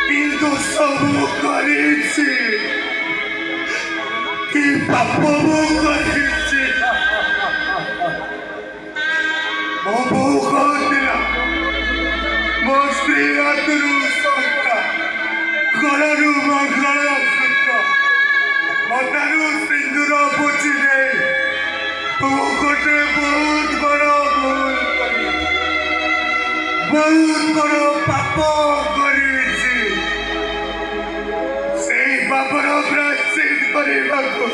কিন্তু ସବୁ କରିଛି କି ପାପ ମୁଁ କରିଛି। ମୋ ବୋଉ କହୁଥିଲା ମୋ ସ୍ତ୍ରୀ ହାତରୁ ଶଙ୍ଖା ଗଳାରୁ ମଙ୍ଗଳସୂତ୍ର ମଥାରୁ ସିନ୍ଦୁର ପୋଛି ଦେଇ ମୁଁ ଗୋଟେ ବହୁତ ବଡ଼ ଭୁଲ କରିଛି, ବହୁତ ବଡ଼ ପାପ କରିଛି। ସେଇ ପାପର ପ୍ରାୟଶ୍ଚିତ କରିବାକୁ